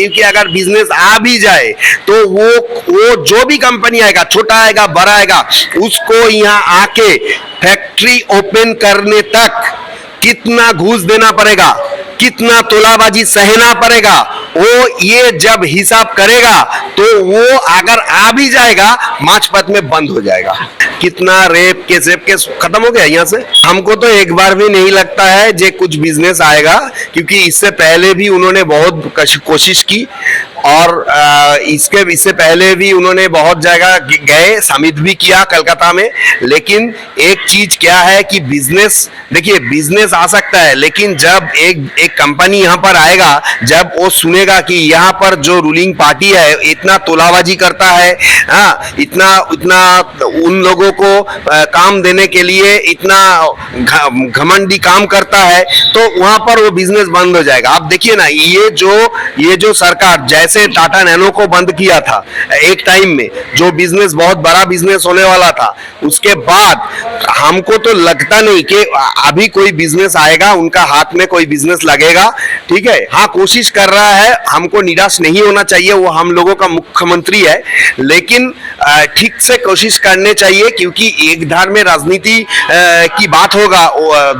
क्योंकि अगर बिजनेस आ भी जाए तो वो जो भी कंपनी आएगा, छोटा आएगा बड़ा आएगा, उसको यहाँ आके फैक्ट्री ओपन करने तक कितना घूस देना पड़ेगा, कितना तोलाबाजी सहना पड़ेगा, वो ये जब हिसाब करेगा तो वो अगर आ भी जाएगा मार्चपत में बंद हो जाएगा। कितना रेप केस खत्म हो गया यहाँ से। हमको तो एक बार भी नहीं लगता है जे कुछ बिजनेस आएगा, क्योंकि इससे पहले भी उन्होंने बहुत कोशिश की और इससे पहले भी उन्होंने बहुत जगह गए, समिट भी किया कलकत्ता में। लेकिन एक चीज क्या है कि बिजनेस, देखिए बिजनेस आ सकता है, लेकिन जब एक कंपनी यहाँ पर आएगा, जब वो सुनेगा कि यहाँ पर जो रूलिंग पार्टी है इतना तोलाबाजी करता है, हाँ, इतना उन लोगों को काम देने के लिए इतना घमंडी काम करता है, तो वहां पर वो बिजनेस बंद हो जाएगा। आप देखिए ना, ये जो सरकार जैसे टाटा नैनो को बंद किया था एक टाइम में, जो बिजनेस बहुत बड़ा बिजनेस होने वाला था, उसके बाद हमको तो लगता नहीं कि अभी कोई बिजनेस आएगा, उनका हाथ में कोई बिजनेस लगेगा। ठीक है, हाँ, कोशिश कर रहा है, हमको निराश नहीं होना चाहिए, वो हम लोगों का मुख्यमंत्री है, लेकिन ठीक से कोशिश करने चाहिए, क्योंकि एक धार में राजनीति की बात होगा,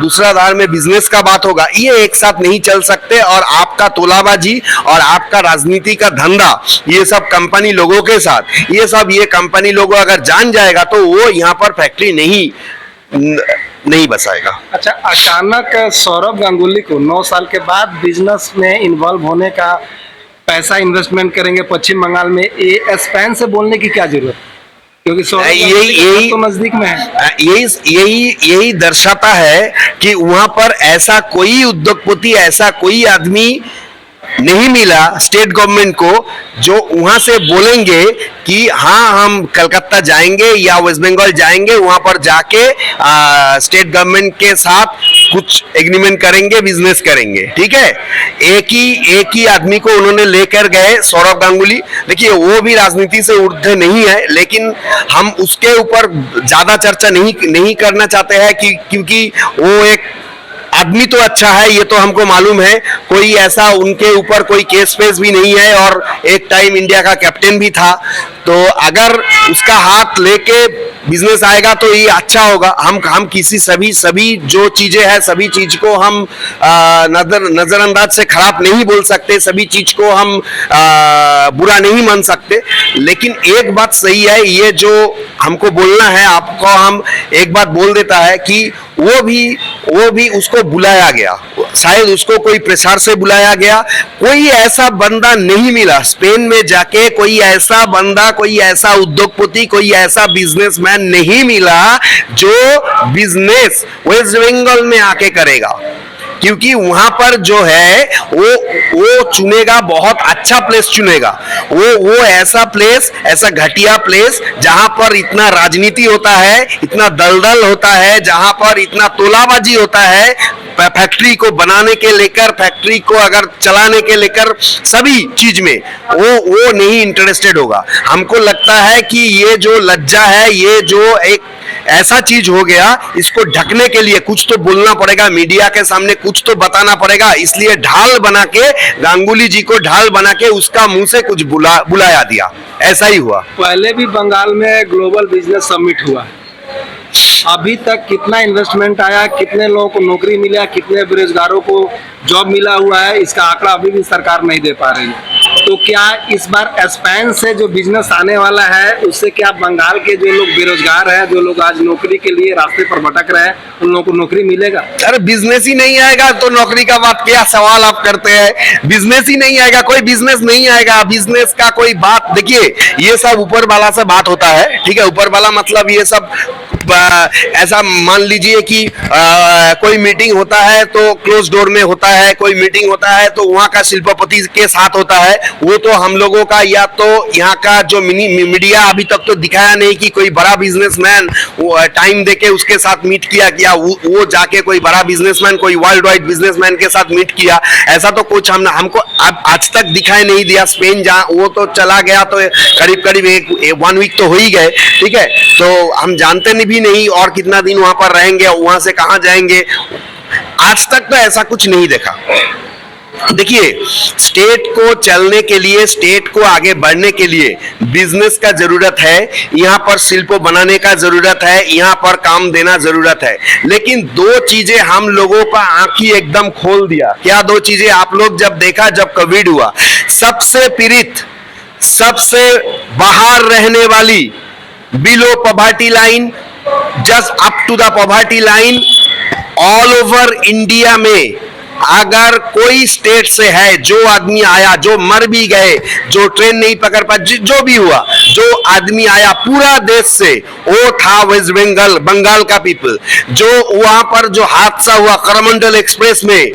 दूसरा धार में बिजनेस का बात होगा, ये एक साथ नहीं चल सकते। और आपका तोलाबाजी और आपका राजनीति का धंधा, ये सब कंपनी लोगों के साथ, ये कंपनी लोगों अगर जान जाएगा तो वो यहाँ पर फैक्ट्री नहीं बसाएगा। अच्छा, अचानक सौरभ गांगुली को 9 साल के बाद बिजनेस में इन्वॉल्व होने का, पैसा इन्वेस्टमेंट करेंगे पश्चिम बंगाल में, ये स्पैन से बोलने की क्या जरूरत, क्योंकि यही तो नजदीक में है। यही दर्शाता है कि वहां पर ऐसा कोई उद्योगपति, ऐसा कोई आदमी नहीं मिला स्टेट गवर्नमेंट को जो वहां से बोलेंगे कि हाँ, हम कलकत्ता जाएंगे या वेस्ट बंगाल जाएंगे, वहां पर जाके स्टेट गवर्नमेंट के साथ कुछ एग्रीमेंट करेंगे, बिजनेस करेंगे। ठीक है, एक ही आदमी को उन्होंने लेकर गए, सौरभ गांगुली। देखिए, वो भी राजनीति से ऊर्ध्व नहीं है, लेकिन हम उसके ऊपर ज्यादा चर्चा नहीं करना चाहते हैं क्योंकि वो एक आदमी तो अच्छा है, ये तो हमको मालूम है, कोई ऐसा उनके ऊपर कोई केस फेस भी नहीं है, और एक टाइम इंडिया का कैप्टन भी था। तो अगर उसका हाथ लेके बिजनेस आएगा तो ये अच्छा होगा। हम किसी सभी जो चीजें हैं, सभी चीज को हम नजरअंदाज से खराब नहीं बोल सकते, सभी चीज को हम बुरा नहीं मान सकते। लेकिन एक बात सही है, ये जो हमको बोलना है आपको, हम एक बात बोल देता है कि वो भी उसको बुलाया गया, शायद उसको कोई प्रेशर से बुलाया गया। कोई ऐसा बंदा नहीं मिला स्पेन में जाके, कोई ऐसा बंदा, कोई ऐसा उद्योगपति, कोई ऐसा बिजनेसमैन नहीं मिला जो बिजनेस वेस्ट बंगाल में आके करेगा, क्योंकि वहां पर जो है वो चुनेगा, बहुत अच्छा प्लेस चुनेगा। वो ऐसा प्लेस, ऐसा घटिया प्लेस जहां पर इतना राजनीति होता है, इतना दलदल होता है, जहां पर इतना तोलाबाजी होता है, फैक्ट्री को बनाने के लेकर, फैक्ट्री को अगर चलाने के लेकर, सभी चीज में वो नहीं इंटरेस्टेड होगा। हमको लगता है कि ये जो लज्जा है, ये जो एक ऐसा चीज हो गया, इसको ढकने के लिए कुछ तो बोलना पड़ेगा, मीडिया के सामने कुछ तो बताना पड़ेगा, इसलिए ढाल बना के, गांगुली जी को ढाल बना के उसका मुंह से कुछ बुलाया दिया। ऐसा ही हुआ। पहले भी बंगाल में ग्लोबल बिजनेस समिट हुआ, अभी तक कितना इन्वेस्टमेंट आया, कितने लोगों को नौकरी मिला, कितने बेरोजगारों को जॉब मिला हुआ है, इसका आंकड़ा अभी भी सरकार नहीं दे पा रही है। तो क्या इस बार स्पेन से जो बिजनेस आने वाला है, उससे क्या बंगाल के जो लोग बेरोजगार हैं, जो लोग आज नौकरी के लिए रास्ते पर भटक रहे हैं, उन लोगों को नौकरी मिलेगा? अरे बिजनेस ही नहीं आएगा तो नौकरी का बात, क्या सवाल आप करते हैं? बिजनेस ही नहीं आएगा, कोई बिजनेस नहीं आएगा, बिजनेस का कोई बात, देखिए ये सब ऊपर वाला से बात होता है। ठीक है, ऊपर वाला मतलब ये सब ऐसा मान लीजिए कि कोई मीटिंग होता है तो क्लोज डोर में होता है, कोई मीटिंग होता है तो वहां का शिल्पपति के साथ होता है। वो तो हम लोगों का, या तो यहाँ का जो मीडिया अभी तक तो दिखाया नहीं कि कोई बड़ा बिजनेसमैन टाइम देके उसके साथ मीट किया वो जाके कोई बड़ा बिजनेसमैन, कोई वर्ल्ड वाइड बिजनेसमैन के साथ मीट किया, ऐसा तो कुछ हमको आज तक दिखाई नहीं दिया। स्पेन जहाँ वो तो चला गया तो करीब 1 वीक तो हो ही गए। ठीक है, तो हम जानते नहीं और कितना दिन वहां पर रहेंगे, वहां से कहां जाएंगे, आज तक तो ऐसा कुछ नहीं देखा। देखिए, स्टेट को चलने के लिए, स्टेट को आगे बढ़ने के लिए बिजनेस का जरूरत है, यहाँ पर शिल्प बनाने का जरूरत है, यहाँ पर काम देना जरूरत है। लेकिन दो चीजें हम लोगों का आंखी एकदम खोल दिया। क्या दो चीजें? आप लोग जब देखा, जब कोविड हुआ, सबसे पीड़ित, सबसे बाहर रहने वाली, below poverty line, just up to the poverty line, all over India में अगर कोई स्टेट से है, जो आदमी आया, जो मर भी गए, जो ट्रेन नहीं पकड़ पाए, जो भी हुआ, जो आदमी आया पूरा देश से, वो था वेस्ट बंगाल, बंगाल का पीपल। जो वहां पर जो हादसा हुआ करमंडल एक्सप्रेस में,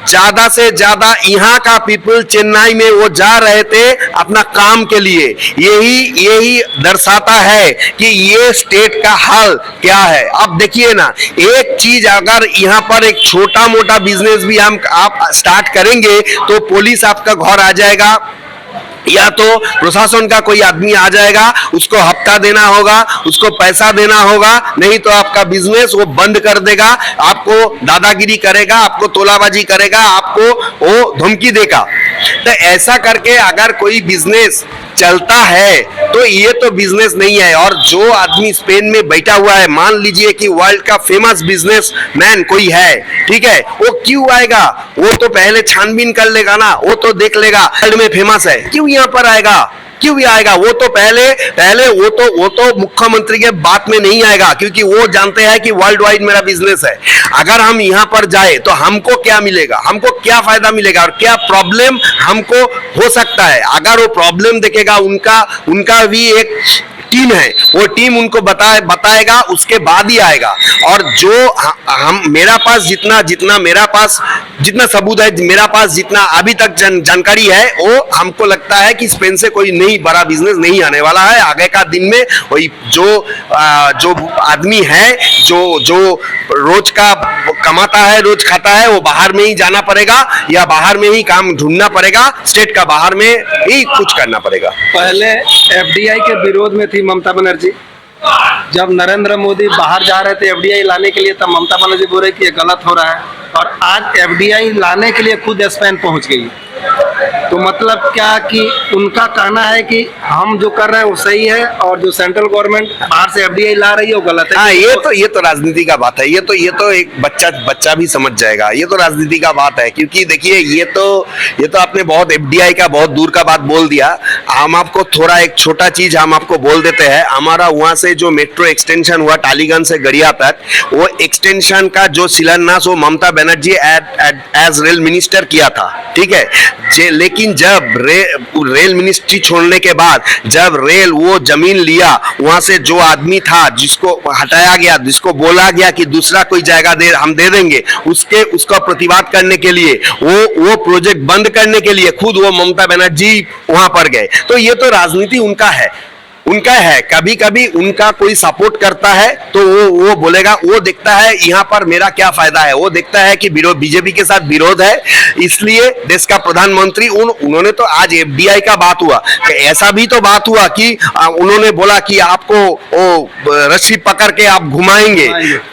ज्यादा से ज्यादा यहाँ का पीपल चेन्नई में वो जा रहे थे अपना काम के लिए। यही दर्शाता है कि ये स्टेट का हाल क्या है। अब देखिए ना, एक चीज अगर यहाँ पर एक छोटा मोटा बिजनेस भी आप स्टार्ट करेंगे तो पुलिस आपका घर आ जाएगा, या तो प्रशासन का कोई आदमी आ जाएगा, उसको हफ्ता देना होगा, उसको पैसा देना होगा, नहीं तो आपका बिजनेस वो बंद कर देगा, आपको दादागिरी करेगा, आपको तोलाबाजी करेगा, आपको वो धमकी देगा। तो ऐसा करके अगर कोई बिजनेस चलता है तो ये तो बिजनेस नहीं है। और जो आदमी स्पेन में बैठा हुआ है, मान लीजिए कि वर्ल्ड का फेमस बिजनेसमैन कोई है, ठीक है, वो क्यों आएगा? वो तो पहले छानबीन कर लेगा ना, वो तो देख लेगा वर्ल्ड में फेमस है, क्यों यहाँ पर आएगा? क्यों भी आएगा? वो तो पहले वो तो मुख्यमंत्री के बात में नहीं आएगा, क्योंकि वो जानते हैं कि वर्ल्ड वाइड मेरा बिजनेस है। अगर हम यहाँ पर जाए तो हमको क्या मिलेगा, हमको क्या फायदा मिलेगा और क्या प्रॉब्लम हमको हो सकता है? अगर वो प्रॉब्लम देखेगा, उनका भी एक टीम है, वो टीम उनको बताएगा, उसके बाद ही आएगा। और जो हम मेरा पास जितना सबूत है, मेरा पास जितना अभी तक जानकारी है, वो हमको लगता है कि स्पेन से कोई नई बड़ा बिजनेस नहीं आने वाला है। आगे का दिन में वही जो आदमी है, जो रोज का कमाता है, रोज खाता है, वो बाहर में ही जाना पड़ेगा या बाहर में ही काम ढूंढना पड़ेगा, स्टेट का बाहर में ही कुछ करना पड़ेगा। पहले एफडीआई के विरोध में थी ममता बनर्जी, जब नरेंद्र मोदी बाहर जा रहे थे एफडीआई लाने के लिए, तब ममता बनर्जी बोल रहे कि ये गलत हो रहा है, और आज एफडीआई लाने के लिए खुद स्पेन पहुंच गई। तो मतलब क्या कि उनका कहना है कि हम जो कर रहे हैं वो सही है, और जो सेंट्रल गवर्नमेंट बाहर से एफडीआई ला रही है वो गलत है। हाँ, ये तो राजनीति का बात है। ये तो एक बच्चा भी समझ जाएगा। ये तो राजनीति का बात है, क्योंकि देखिए ये तो आपने बहुत एफडीआई का बहुत दूर का बात बोल दिया। हम आपको थोड़ा एक छोटा चीज हम आपको बोल देते हैं। हमारा वहां से जो मेट्रो एक्सटेंशन हुआ टालीगंज से गड़िया तक, वो एक्सटेंशन का जो शिलान्यास वो Mamata Banerjee as rail minister किया था, ठीक है। लेकिन जब रेल मिनिस्ट्री छोड़ने के बाद, जब रेल वो जमीन लिया, वहां से जो आदमी था जिसको हटाया गया, जिसको बोला गया कि दूसरा कोई जगह हम दे देंगे, उसका प्रतिवाद करने के लिए, वो प्रोजेक्ट बंद करने के लिए खुद वो ममता बनर्जी वहां पर गए। तो ये तो राजनीति उनका है। कभी कभी उनका कोई सपोर्ट करता है तो वो बोलेगा, वो देखता है यहाँ पर मेरा क्या फायदा है, वो देखता है कि बीजेपी के साथ विरोध है, इसलिए देश का प्रधानमंत्री उन्होंने तो आज एफडीआई का बात हुआ, ऐसा भी तो बात हुआ कि उन्होंने बोला कि आपको वो रस्सी पकड़ के आप घुमाएंगे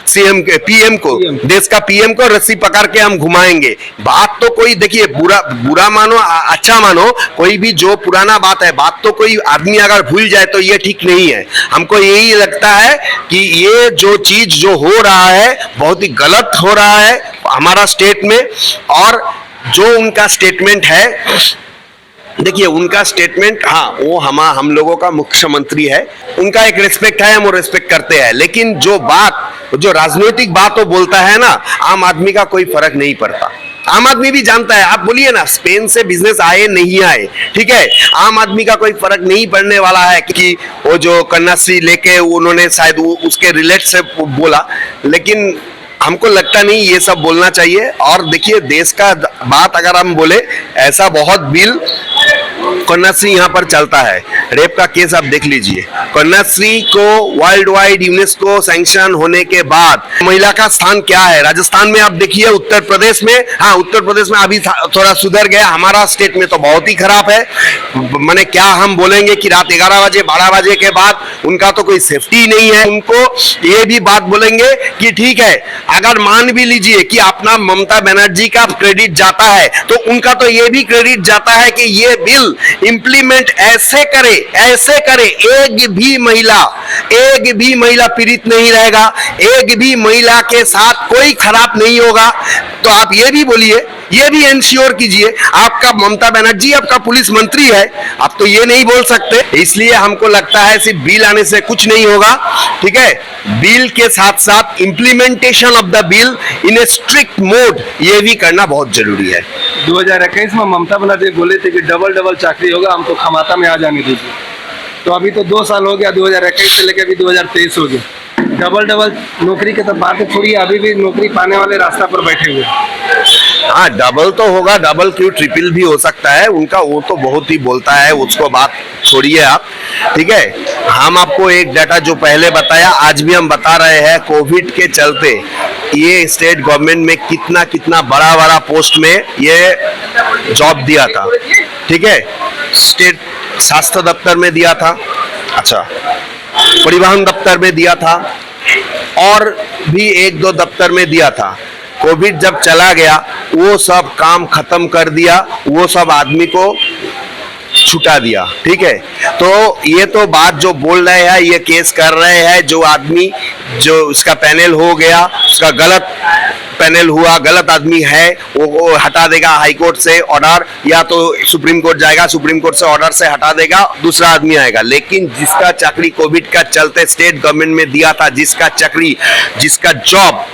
सीएम के, पीएम को, देश का पीएम को रस्सी पकड़ के हम घुमाएंगे। बात तो कोई, देखिए बुरा मानो अच्छा मानो, कोई भी जो पुराना बात है, बात तो कोई आदमी अगर भूल जाए तो ये ठीक नहीं है। हमको यही लगता है कि ये जो चीज जो हो रहा है बहुत ही गलत हो रहा है हमारा स्टेट में। और जो उनका स्टेटमेंट है, देखिए उनका स्टेटमेंट, हाँ वो हम लोगों का मुख्यमंत्री है, उनका एक रिस्पेक्ट है, हम वो रिस्पेक्ट करते हैं। लेकिन जो राजनीतिक बात वो बोलता है ना, आम आदमी का कोई फर्क नहीं पड़ता। आम आदमी भी जानता है। आप बोलिए ना स्पेन से बिजनेस आए नहीं आए, ठीक है, आम आदमी का कोई फर्क नहीं पड़ने वाला है कि वो जो कन्याश्री लेके उन्होंने शायद उसके रिलेट से बोला, लेकिन हमको लगता नहीं ये सब बोलना चाहिए। और देखिए देश का बात अगर हम बोले, ऐसा बहुत बिल कन्याश्री यहाँ पर चलता है, रेप का केस आप देख लीजिए, कन्याश्री को वर्ल्ड वाइड यूनेस्को सैंक्शन होने के बाद महिला का स्थान क्या है? राजस्थान में आप देखिए, उत्तर प्रदेश में, हाँ उत्तर प्रदेश में अभी थोड़ा सुधर गया, हमारा स्टेट में तो बहुत ही खराब है। माने क्या हम बोलेंगे कि रात 11 बजे 12 बजे के बाद उनका तो कोई सेफ्टी नहीं है। उनको ये भी बात बोलेंगे कि ठीक है, अगर मान भी लीजिए कि अपना ममता बनर्जी का क्रेडिट जाता है, तो उनका तो ये भी क्रेडिट जाता है कि ये बिल इंप्लीमेंट ऐसे करे एक भी महिला पीड़ित नहीं रहेगा, एक भी महिला के साथ कोई खराब नहीं होगा। तो आप ये भी बोलिए, ये भी इंश्योर कीजिए। आपका ममता बनर्जी आपका पुलिस मंत्री है, आप तो ये नहीं बोल सकते। इसलिए हमको लगता है सिर्फ बिल आने से कुछ नहीं होगा, ठीक है। बिल के साथ साथ implementation of the bill in A strict mode ये भी करना बहुत जरूरी है। 2021 में ममता बनर्जी बोले थे कि डबल चाकरी होगा, हम तो खमाता में आ जाने दीजिए। तो अभी तो 2 साल हो गया, 2021 से लेकर अभी 2023 हो गया। डबल नौकरी की तो बात छोड़िए, अभी भी नौकरी पाने वाले रास्ता पर बैठे हुए। हाँ, डबल तो होगा, डबल क्यों ट्रिपल भी हो सकता है उनका, वो तो बहुत ही बोलता है, उसको बात छोड़िए आप, ठीक है। हम आपको एक डाटा जो पहले बताया, आज भी हम बता रहे हैं, कोविड के चलते ये स्टेट गवर्नमेंट में कितना बड़ा पोस्ट में ये जॉब दिया था, ठीक है। स्टेट स्वास्थ्य दफ्तर में दिया था, अच्छा, परिवहन दफ्तर में दिया था, और भी 1-2 दफ्तर में दिया था। कोविड जब चला गया, वो सब काम खत्म कर दिया, वो सब आदमी को छुटा दिया, ठीक है। तो ये तो बात जो बोल रहे हैं, ये केस कर रहे हैं, जो आदमी जो उसका पैनल हो गया, उसका गलत पैनल हुआ, गलत आदमी है, वो हटा देगा हाई कोर्ट से ऑर्डर, या तो सुप्रीम कोर्ट जाएगा, सुप्रीम कोर्ट से ऑर्डर से हटा देगा, दूसरा आदमी आएगा। लेकिन जिसका चाकरी कोविड का चलते स्टेट गवर्नमेंट में दिया था, जिसका जॉब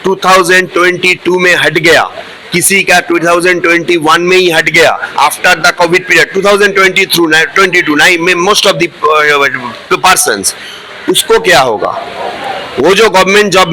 2022 में हट गया, किसी का 2021 में ही हट गया, आफ्टर द कोविड पीरियड 2022 में मोस्ट ऑफ द पर्सन्स, उसको क्या होगा? वो जो गवर्नमेंट जॉब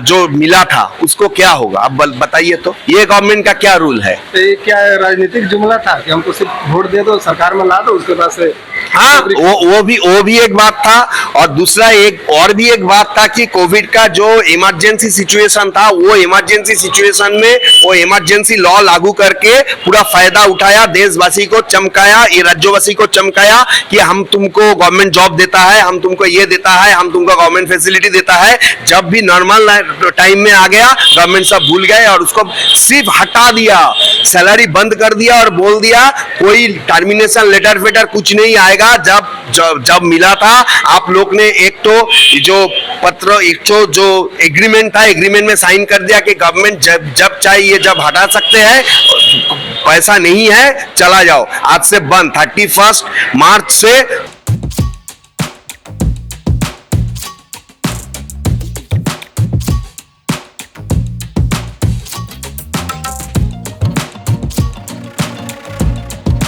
जो मिला था, उसको क्या होगा? अब बताइए तो, ये गवर्नमेंट का क्या रूल है? ये क्या राजनीतिक जुमला था कि हमको सिर्फ वोट दे दो, सरकार में ला दो, उसके बाद से? हाँ, वो भी एक बात था, और दूसरा और भी एक बात था कि कोविड का जो इमरजेंसी सिचुएशन था, वो इमरजेंसी सिचुएशन में वो इमरजेंसी लॉ लागू करके पूरा फायदा उठाया, देशवासी को चमकाया, ये राज्यवासी को चमकाया कि हम तुमको गवर्नमेंट जॉब देता है, हम तुमको ये देता है, हम तुमको गवर्नमेंट फैसिलिटी देता है। जब भी नॉर्मल टाइम में आ गया, गवर्नमेंट सब भूल गए और उसको सिर्फ हटा दिया, सैलरी बंद कर दिया और बोल दिया कोई टर्मिनेशन लेटर फेटर कुछ नहीं आएगा। जब मिला था, आप लोग ने एक तो जो एग्रीमेंट था, एग्रीमेंट में साइन कर दिया कि गवर्नमेंट जब चाहिए जब हटा सकते हैं, पैसा नहीं है चला जाओ, आज से बंद, 31 मार्च से